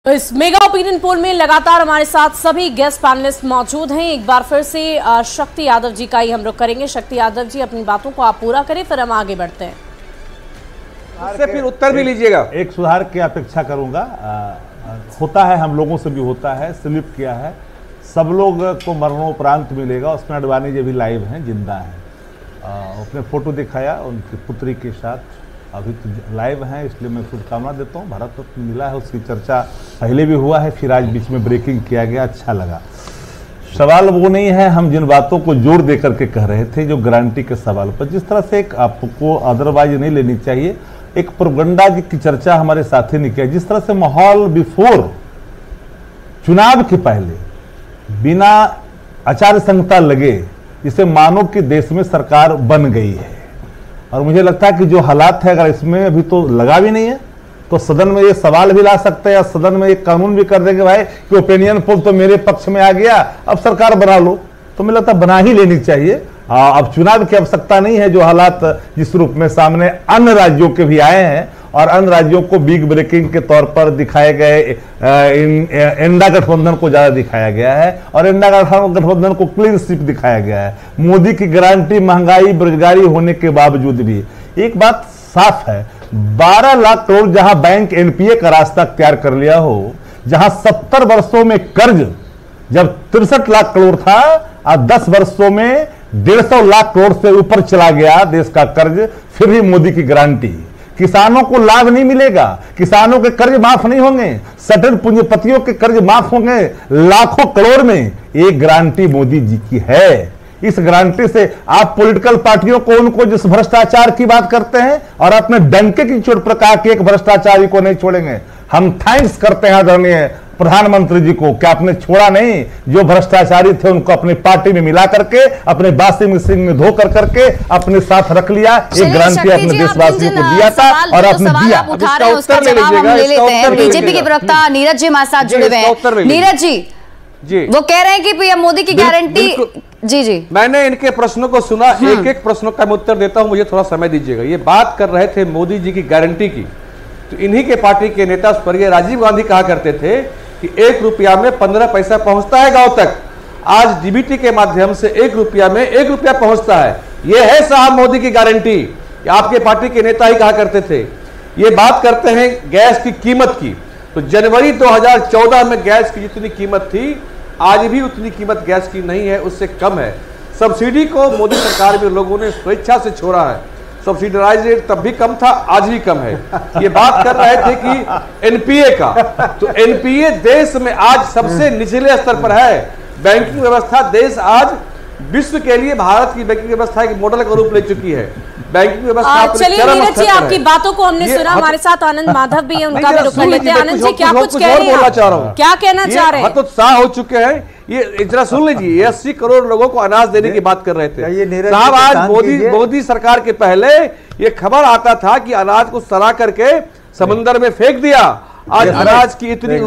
तो इस mega opinion poll में लगातार हमारे साथ सभी गेस्ट पैनलिस्ट मौजूद हैं। एक बार फिर से शक्ति यादव जी का ही हम लोग करेंगे। शक्ति यादव जी, अपनी बातों को आप पूरा करें, फिर हम आगे बढ़ते हैं। उससे फिर उत्तर भी लीजिएगा। एक सुधार की अपेक्षा करूंगा। होता है, हम लोगों से भी होता है, स्लिप किया है, सब लोग को मरणोपरांत मिलेगा। उसमें अडवाणी जी भी लाइव हैं, जिंदा हैं। उसने फोटो दिखाया उनकी पुत्री के साथ, अभी तो लाइव हैं, इसलिए मैं शुभकामना देता हूँ। भारत रत्न मिला है, उसकी चर्चा पहले भी हुआ है, फिर आज बीच में ब्रेकिंग किया गया, अच्छा लगा। सवाल वो नहीं है, हम जिन बातों को जोर दे करके कह रहे थे, जो गारंटी के सवाल पर, जिस तरह से एक आपको अदरवाइज नहीं लेनी चाहिए, एक प्रोपगेंडा की चर्चा हमारे साथी ने किया। जिस तरह से माहौल बिफोर चुनाव के पहले बिना आचार संहिता लगे, जिसे मानो कि देश में सरकार बन गई है, और मुझे लगता है कि जो हालात है, अगर इसमें अभी तो लगा भी नहीं है, तो सदन में ये सवाल भी ला सकते हैं या सदन में एक कानून भी कर देंगे भाई कि ओपिनियन पोल तो मेरे पक्ष में आ गया, अब सरकार बना लो। तो मुझे लगता है बना ही लेनी चाहिए। अब चुनाव की आवश्यकता नहीं है। जो हालात जिस रूप में सामने अन्य राज्यों के भी आए हैं, और अन्य राज्यों को बिग ब्रेकिंग के तौर पर दिखाए गए, इंडा गठबंधन को ज्यादा दिखाया गया है, और इंडा गठबंधन को क्लीन स्वीप दिखाया गया है। मोदी की गारंटी महंगाई बेरोजगारी होने के बावजूद भी एक बात साफ है, 12 लाख करोड़ जहां बैंक एनपीए का रास्ता तैयार कर लिया हो, जहां 70 वर्षों में कर्ज जब 63 लाख करोड़ था, और 10 वर्षों में 150 लाख करोड़ से ऊपर चला गया देश का कर्ज, फिर भी मोदी की गारंटी। किसानों को लाभ नहीं मिलेगा, किसानों के कर्ज माफ नहीं होंगे, सटल पूंजीपतियों के कर्ज माफ होंगे लाखों करोड़ में। एक गारंटी मोदी जी की है। इस गारंटी से आप पॉलिटिकल पार्टियों को, उनको जिस भ्रष्टाचार की बात करते हैं, और अपने डंके की चोट पर कहा कि एक भ्रष्टाचारी को नहीं छोड़ेंगे। हम थैंक्स करते हैं आदरणीय प्रधानमंत्री जी को कि आपने छोड़ा नहीं। जो भ्रष्टाचारी थे उनको अपनी पार्टी में मिला करके, अपने वॉशिंग मशीन में धो कर करके अपने साथ रख लिया। एक गारंटी अपने देशवासियों को दिया था और आपने दिया। बीजेपी के प्रवक्ता नीरज जी हमारे साथ जुड़े हुए हैं। नीरज जी, वो कह रहे हैं कि पीएम मोदी की गारंटी। जी, मैंने इनके प्रश्नों को सुना, एक एक प्रश्नों का मैं उत्तर देता हूं, मुझे थोड़ा समय दीजिएगा। ये बात कर रहे थे मोदी जी की गारंटी की, तो इन्हीं के पार्टी के नेता स्वर्गीय राजीव गांधी कहा करते थे कि 1 रुपया में 15 पैसा पहुंचता है गांव तक। आज डीबीटी के माध्यम से 1 रुपया में 1 रुपया पहुंचता है। यह है साहब मोदी की गारंटी। आपके पार्टी के नेता ही कहा करते थे। ये बात करते हैं गैस की कीमत की, तो जनवरी 2014 में गैस की जितनी कीमत थी, आज भी उतनी कीमत गैस की नहीं है, उससे कम है। सब्सिडी को मोदी सरकार में लोगों ने स्वेच्छा से छोड़ा है। सब्सिडाइज रेट तब भी कम था, आज भी कम है। ये बात कर रहे थे कि एनपीए का, तो एनपीए देश में आज सबसे निचले स्तर पर है। बैंकिंग व्यवस्था देश आज विश्व के लिए भारत की बैंकिंग व्यवस्था एक मॉडल का रूप ले चुकी है। बैंकिंग व्यवस्था चलिए नीरज जी, आपकी बातों को हमने सुना। हमारे साथ आनंद माधव भी है, उनका भी रुख कर लेते हैं। आनंद जी, क्या कुछ कह रहे हैं? क्या कहना चाह रहे हैं? हतोत्साह हो चुके हैं। ये जरा सुन लीजिए, 80 करोड़ लोगों को अनाज देने की बात कर रहे थे साहब। आज मोदी सरकार के पहले ये खबर आता था कि अनाज को सड़ा करके समंदर में फेंक दिया। आज अनाज की इतनी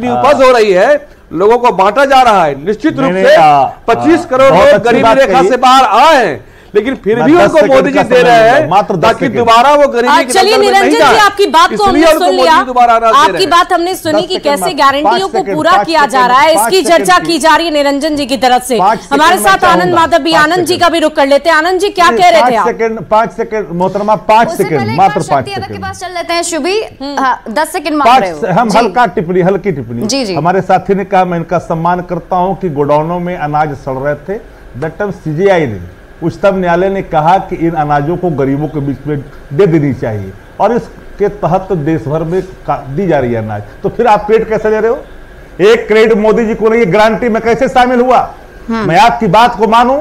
उपज हो रही है, लोगों को बांटा जा रहा है। निश्चित रूप से 25 करोड़ लोग गरीबी रेखा से बाहर आए हैं, लेकिन फिर भी उनको मोदी जी दे रहे हैं ताकि दोबारा वो गरीबी की चलिए निरंजन जी, आपकी बात को हमने सुन लिया। आपकी बात हमने सुनी कि कैसे गारंटियों को पूरा किया जा रहा है, इसकी चर्चा की जा रही है निरंजन जी की तरफ से। हमारे साथ आनंद माधव भी, आनंद जी का भी रुख कर लेते हैं। आनंद जी, क्या कह रहे थे आप? 5 सेकंड मोहतरमा, 5 सेकंड, मात्र 5 सेकंड के पास चल लेते हैं। शुभी 10 सेकंड हम हल्की टिप्पणी। हमारे साथी ने कहा, मैं इनका सम्मान करता हूं कि गोडाउनों में अनाज सड़ रहे थे। दैट टाइम सीजीआई ने, उच्चतम न्यायालय ने कहा कि इन अनाजों को गरीबों के बीच में दे देनी चाहिए, और इसके तहत देश भर में दी जा रही है अनाज। तो फिर आप क्रेडिट कैसे ले रहे हो? एक क्रेडिट मोदी जी को नहीं, गारंटी में कैसे शामिल हुआ? मैं आपकी बात को मानूं,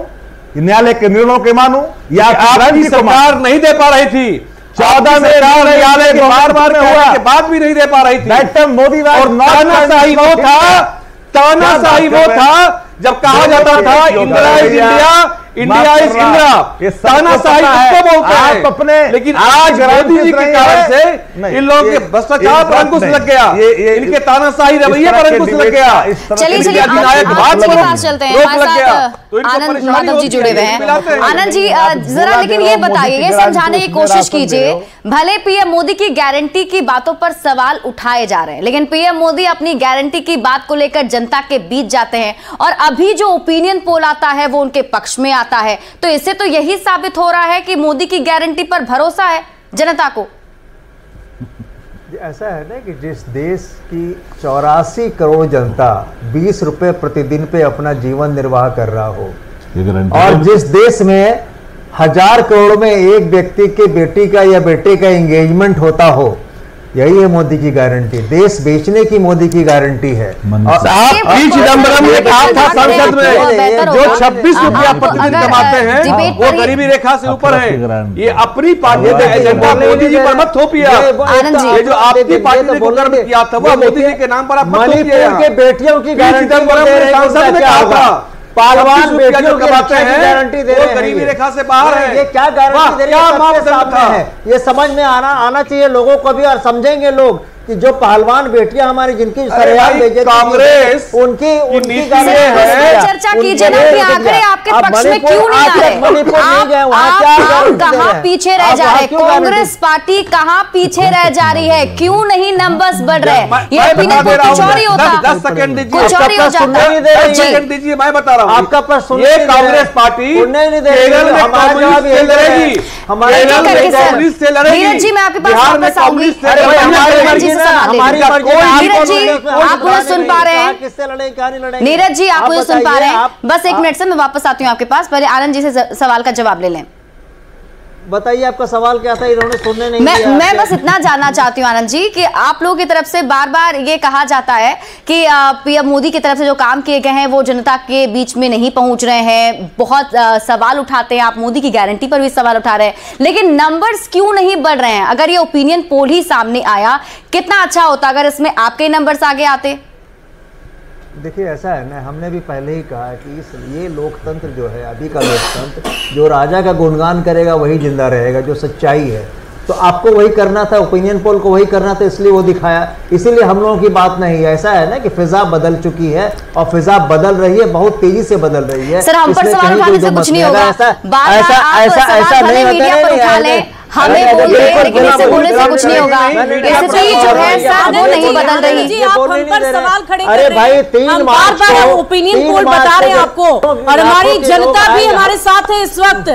न्यायालय के निर्णयों के मानूं, या आपकी सरकार नहीं दे पा रही थी? 14 में न्यायालय के बार में हुआ के बाद भी नहीं दे पा रही थी। मोदी तानाशाही वो था जब कहा जाता था इंडिया इंडिया इज इंदिरा, तानाशाही किसको बोलते हैं अपने। लेकिन आज मोदी जी के कारण से इन लोगों के भ्रष्टाचार पर अंकुश लग गया, इनके तानाशाही रवैये पर अंकुश लग गया। चलिए आनंद माधव जी जुड़े हुए हैं। आनंद जी जरा लेकिन ये बताइए, ये समझाने की कोशिश कीजिए, भले पीएम मोदी की गारंटी की बातों पर सवाल उठाए जा रहे हैं, लेकिन पीएम मोदी अपनी गारंटी की बात को लेकर जनता के बीच जाते हैं और अभी जो ओपिनियन पोल आता है वो उनके पक्ष में आता है। तो इससे तो यही साबित हो रहा है कि मोदी की गारंटी पर भरोसा है जनता को। ऐसा है ना कि जिस देश की 84 करोड़ जनता 20 रुपए प्रतिदिन पे अपना जीवन निर्वाह कर रहा हो, और जिस देश में 1000 करोड़ में एक व्यक्ति के बेटी का या बेटे का एंगेजमेंट होता हो, यही है मोदी की गारंटी। देश बेचने की मोदी की गारंटी है। और आप पी चिदम्बरम ने कहा था संसद में, जो 26 रुपया प्रतिदिन कमाते हैं वो गरीबी रेखा से ऊपर है। ये अपनी पार्टी का एजेंडा मोदी जी पर मत थोपिया। ये जो आपकी पार्टी ने कर्म किया था वो मोदी जी के नाम पर आप मत थोपिए। के बेटियों की सांसद ने कहा था पालवान बेटियों कमाते हैं गारंटी दे रहे हैं, गरीबी रेखा से बाहर है। ये क्या गारंटी दे रहे हैं? ये समझ में आना चाहिए लोगों को भी, और समझेंगे लोग कि जो पहलवान बेटियां हमारी जिनकी सरेआम कांग्रेस उनकी चर्चा कीजिए ना कि आखिर आपके पक्ष में क्यों नहीं आ रहे? आप कहां पीछे रह जा रहे? कांग्रेस पार्टी कहां पीछे रह जा रही है? क्यों नहीं नंबर्स बढ़ रहे? ये ओपिनियन पोल कुछ और ही होता, 10 सेकंड दीजिए, कुछ और ही हो जाता। 10 सेकंड दीजिए, मैं बता रहा हूं आपका प्रश्न। ये कांग्रेस पार्टी केरल में कांग्रेस से लड़ेगी, कांग्रेस से लड़ेगी। नीरज जी मैं आपके पास वापस आऊंगी। आप मुझे सुन पा रहे हैं? किससे लड़े क्या नहीं लड़े? नीरज जी आप मुझे सुन पा रहे हैं? बस एक मिनट से मैं वापस आती हूँ आपके पास, पहले आनंद जी से सवाल का जवाब ले लें। बताइए आपका सवाल क्या था, इन्होंने सुनने नहीं दिया। मैं बस इतना जानना चाहती हूँ आनंद जी कि आप लोगों की तरफ से बार बार ये कहा जाता है कि पीएम मोदी की तरफ से जो काम किए गए हैं वो जनता के बीच में नहीं पहुंच रहे हैं, बहुत सवाल उठाते हैं, आप मोदी की गारंटी पर भी सवाल उठा रहे हैं, लेकिन नंबर्स क्यों नहीं बढ़ रहे हैं? अगर ये ओपिनियन पोल ही सामने आया, कितना अच्छा होता अगर इसमें आपके नंबर्स आगे आते। देखिए ऐसा है ना, हमने भी पहले ही कहा कि ये लोकतंत्र जो है, अभी का लोकतंत्र, जो राजा का गुणगान करेगा वही जिंदा रहेगा, जो सच्चाई है। तो आपको वही करना था, ओपिनियन पोल को वही करना था, इसलिए वो दिखाया। इसीलिए हम लोगों की बात नहीं है। ऐसा है ना कि फिजा बदल चुकी है और फिजा बदल रही है, बहुत तेजी से बदल रही है। सर हम पर सवाल उठाने से कुछ नहीं होगा, ऐसा नहीं होता, हमें बोलते हैं लेकिन इससे बोलने से कुछ नहीं होगा। स्थिति जो है सर वो नहीं बदल रही। आप हम पर सवाल खड़े कर अरे भाई 3 मार्च को ओपिनियन पोल बता रहे हैं आपको, और हमारी जनता भी हमारे साथ है। इस वक्त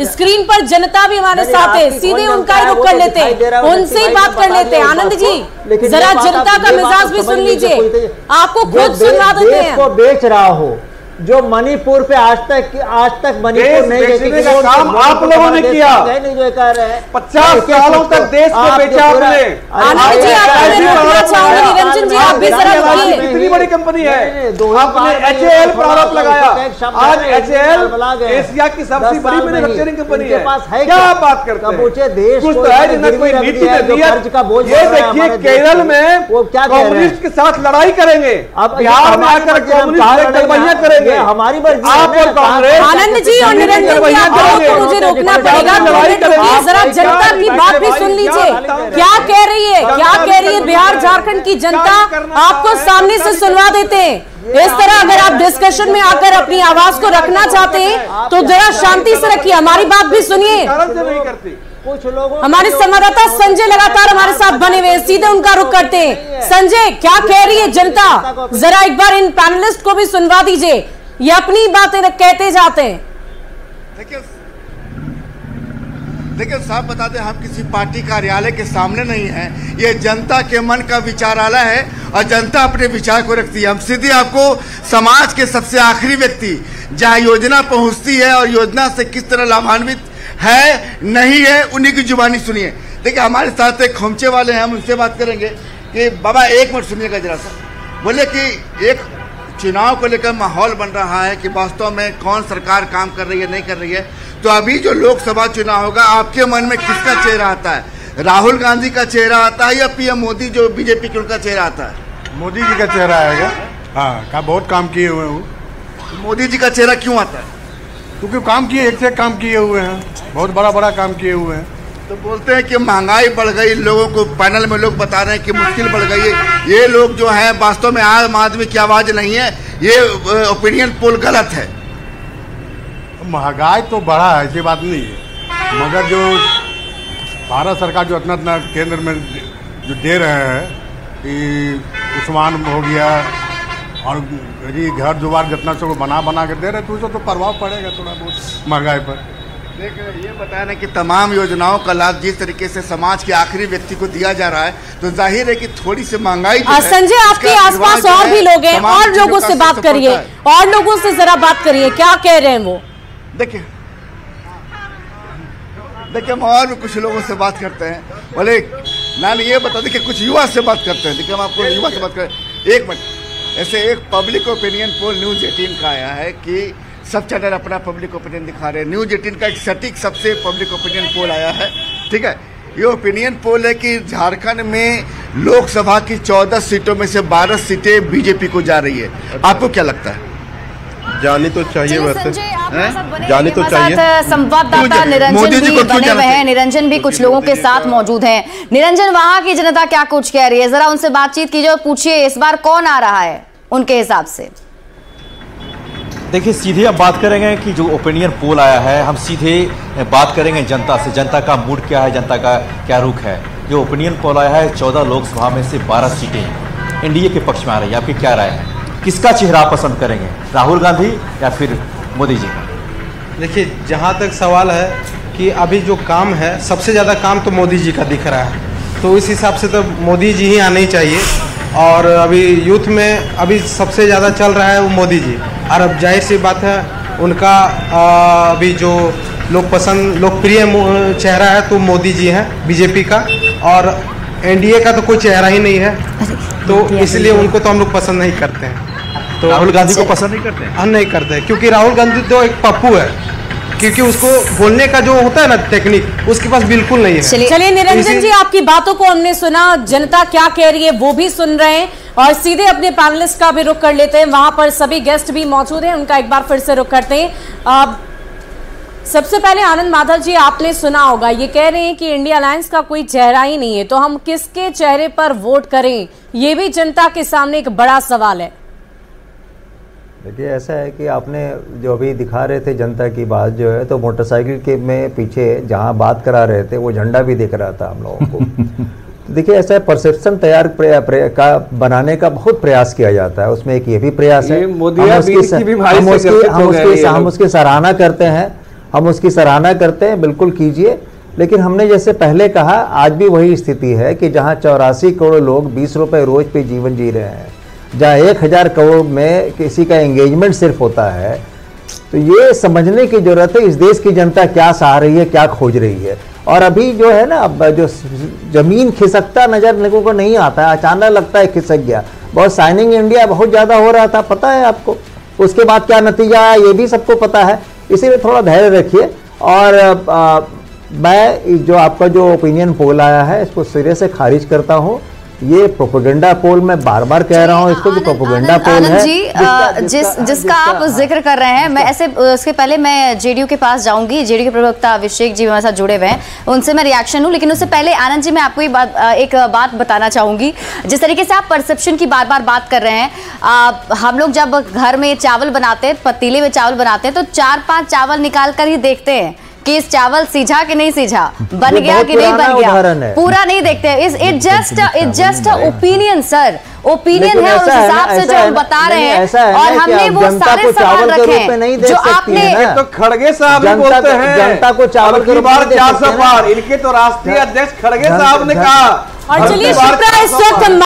स्क्रीन पर जनता भी हमारे साथ है, सीधे उनका ही रुख कर लेते हैं, उनसे ही बात कर लेते हैं। आनंद जी जरा जनता का मिजाज भी सुन लीजिए, आपको खुद सुनवा देते हैं। को बेच रहा हो, जो मणिपुर पे आज तक मणिपुर नहीं का काम आप लोगों ने किया, नहीं जो कह रहे हैं 50 सालों तक देश को बेचा आपने। आनंद जी निरंजन जी आप भी जरा रुकिए। इतनी बड़ी कंपनी है, आपने HAL पर आरोप लगाया। आज HAL एशिया की सबसे बड़ी मैन्युफैक्चरिंग कंपनी है। क्या आप बात करते हैं? देश कुछ तो है जिन्हें कोई नीति नहीं दिया। ये देखिए केरल में कम्युनिस्ट के साथ लड़ाई करेंगे, बिहार में आकर कम्युनिस्ट दलबहियां करेंगे। हमारी मर्जी। आप और कांग्रेस, आनंद जी और निरंजन जी आपको मुझे रोकना पड़ेगा। जरा जनता की बात भी सुन लीजिए, क्या कह रही है, क्या कह रही है बिहार झारखंड की जनता, आपको सामने से सुनवा देते हैं। इस तरह अगर आप डिस्कशन में आकर अपनी आवाज को रखना चाहते हैं तो जरा शांति से रखिए, हमारी बात भी सुनिए। कुछ लोगों, हमारे संवाददाता संजय लगातार हमारे साथ बने हुए, सीधे उनका रुख करते हैं। संजय क्या कह रही है जनता, जरा एक बार इन पैनलिस्ट को भी सुनवा दीजिए, ये अपनी बातें कहते जाते हैं। देखिए साहब बता दें, हम किसी पार्टी कार्यालय के सामने नहीं हैं, ये जनता के मन का विचारालय है और जनता अपने विचार को रखती है। हम सीधे आपको समाज के सबसे आखिरी व्यक्ति जहाँ योजना पहुँचती है और योजना से किस तरह लाभान्वित है नहीं है उन्हीं की जुबानी सुनिए। देखिए हमारे साथ एक खोमचे वाले हैं, हम उनसे बात करेंगे कि बाबा एक मिनट सुनिएगा जरा सा। बोले कि एक चुनाव को लेकर माहौल बन रहा है कि वास्तव में कौन सरकार काम कर रही है नहीं कर रही है, तो अभी जो लोकसभा चुनाव होगा आपके मन में किसका चेहरा आता है? राहुल गांधी का चेहरा आता है या पीएम मोदी जो बीजेपी के उनका चेहरा आता है? मोदी जी का चेहरा आएगा। हाँ का बहुत काम किए हुए हूँ। मोदी जी का चेहरा क्यों आता है? क्योंकि काम किए, एक से एक काम किए हुए हैं, बहुत बड़ा काम किए हुए हैं। तो बोलते हैं कि महंगाई बढ़ गई, लोगों को पैनल में लोग बता रहे हैं कि मुश्किल बढ़ गई है। ये लोग जो है वास्तव में आम आदमी की आवाज़ नहीं है, ये ओपिनियन पोल गलत है। महंगाई तो बढ़ा है, ऐसी बात नहीं है, मगर जो भारत सरकार जो इतना केंद्र में जो दे रहे हैं कि आयुष्मान हो गया और घर दुआर जितना सब बना के दे रहे, तो उससे तो प्रभाव पड़ेगा थोड़ा बहुत महंगाई पर। देखिए, ये बताना कि तमाम योजनाओं का लाभ जिस तरीके से समाज के आखिरी व्यक्ति को दिया जा रहा है, तो जाहिर है कि थोड़ी सी महंगाई। संजय, आपके आसपास और भी लोग हैं, और लोगों से बात करिए, और लोगों से जरा बात करिए, क्या कह रहे हैं वो। देखिए हम और भी कुछ लोगों से बात करते हैं। बोले नानी ये बता, देखिए कुछ युवा से बात करते हैं। देखिए हम आपको युवा से बात करें, एक मिनट। ऐसे एक पब्लिक ओपिनियन पोल न्यूज़ 18 का आया है कि सब चैनल अपना पब्लिक ओपिनियन दिखा रहे हैं। न्यूज़ 18 का एक सटीक सबसे पब्लिक ओपिनियन पोल आया है, ठीक है। ये ओपिनियन पोल है कि झारखंड में लोकसभा की 14 सीटों में से 12 सीटें बीजेपी को जा रही है। आपको क्या लगता है? जानी तो चाहिए, वैसे जानी तो चाहिए। संवाददाता निरंजन भी बने हुए हैं, निरंजन भी कुछ लोगों के साथ मौजूद हैं। निरंजन, वहां की जनता क्या कुछ कह रही है, जरा उनसे बातचीत कीजिए और पूछिए इस बार कौन आ रहा है उनके हिसाब से। देखिए, सीधे हम बात करेंगे कि जो ओपिनियन पोल आया है, हम सीधे बात करेंगे जनता से, जनता का मूड क्या है, जनता का क्या रुख है। जो ओपिनियन पोल आया है, 14 लोकसभा में से 12 सीटें एनडीए के पक्ष में आ रही है। आपकी क्या राय है, किसका चेहरा पसंद करेंगे, राहुल गांधी या फिर मोदी जी का? देखिए, जहाँ तक सवाल है कि अभी जो काम है, सबसे ज़्यादा काम तो मोदी जी का दिख रहा है, तो इस हिसाब से तो मोदी जी ही आने ही चाहिए। और अभी यूथ में अभी सबसे ज़्यादा चल रहा है वो मोदी जी, और अब जाहिर सी बात है उनका अभी जो लोकप्रिय चेहरा है तो मोदी जी हैं बीजेपी का, और एनडीए का तो कोई चेहरा ही नहीं है, तो इसलिए उनको तो हम लोग पसंद नहीं करते हैं। तो राहुल गांधी को पसंद नहीं करते हैं? हम नहीं करते, क्योंकि राहुल गांधी तो एक पप्पू है, क्योंकि उसको बोलने का जो होता है ना टेक्निक, उसके पास बिल्कुल नहीं है। चलिए निरंजन जी, आपकी बातों को हमने सुना, जनता क्या कह रही है वो भी सुन रहे हैं, और सीधे अपने पैनलिस्ट का भी रुख कर लेते हैं। वहां पर सभी गेस्ट भी मौजूद हैं, उनका एक बार फिर से रुख करते हैं। सबसे पहले आनंद माधव जी, आपने सुना होगा, ये कह रहे हैं कि इंडिया अलायंस का कोई चेहरा ही नहीं है, तो हम किसके चेहरे पर वोट करें, ये भी जनता के सामने एक बड़ा सवाल है। देखिए, ऐसा है कि आपने जो अभी दिखा रहे थे जनता की बात जो है, तो मोटरसाइकिल के में पीछे जहां बात करा रहे थे वो झंडा भी दिख रहा था हम लोगों को। देखिए, ऐसा है, परसेप्शन तैयार का बनाने का बहुत प्रयास किया जाता है, उसमें एक ये भी प्रयास है। हम उसकी सराहना करते हैं, हम उसकी सराहना करते हैं, बिल्कुल कीजिए। लेकिन हमने जैसे पहले कहा, आज भी वही स्थिति है कि जहां 84 करोड़ लोग 20 रुपए रोज पे जीवन जी रहे हैं, जहाँ 1000 करोड़ में किसी का एंगेजमेंट सिर्फ होता है, तो ये समझने की जरूरत है इस देश की जनता क्या चाह रही है, क्या खोज रही है। और अभी जो है ना, जो जमीन खिसकता नजर लोगों को नहीं आता है, अचानक लगता है खिसक गया। बहुत साइनिंग इंडिया बहुत ज़्यादा हो रहा था, पता है आपको, उसके बाद क्या नतीजा आया ये भी सबको पता है। इसीलिए थोड़ा धैर्य रखिए। और मैं जो आपका जो ओपिनियन पोल आया है, इसको सिरे से खारिज करता हूँ। ये प्रोपेगेंडा पोल, मैं बार बार कह रहा हूँ इसको कि प्रोपेगेंडा पोल है जी। जिसका आप जिक्र कर रहे हैं, मैं ऐसे उसके पहले मैं जेडीयू के पास जाऊंगी। जेडीयू के प्रवक्ता अभिषेक जी हमारे साथ जुड़े हुए हैं, उनसे मैं रिएक्शन लूं, लेकिन उससे पहले आनंद जी, मैं आपको एक बात बताना चाहूंगी। जिस तरीके से आप परसेप्शन की बार बार बात कर रहे हैं, हम लोग जब घर में चावल बनाते हैं, पतीले में चावल बनाते हैं, तो 4-5 चावल निकाल कर ही देखते हैं कि इस चावल सीझा कि नहीं सीझा, बन गया कि नहीं बन गया, पूरा नहीं देखते हैं। It just opinion sir, opinion है, उस हिसाब से जो हम बता रहे हैं। और हमने वो सारे सवाल रखे हैं जो आपने, तो खड़गे साहब बोलते हैं जनता को चावल के बार 400 पार, इनके तो राष्ट्रीय अध्यक्ष खड़गे साहब ने कहा। और चलिए, शुक्र है इस वक्त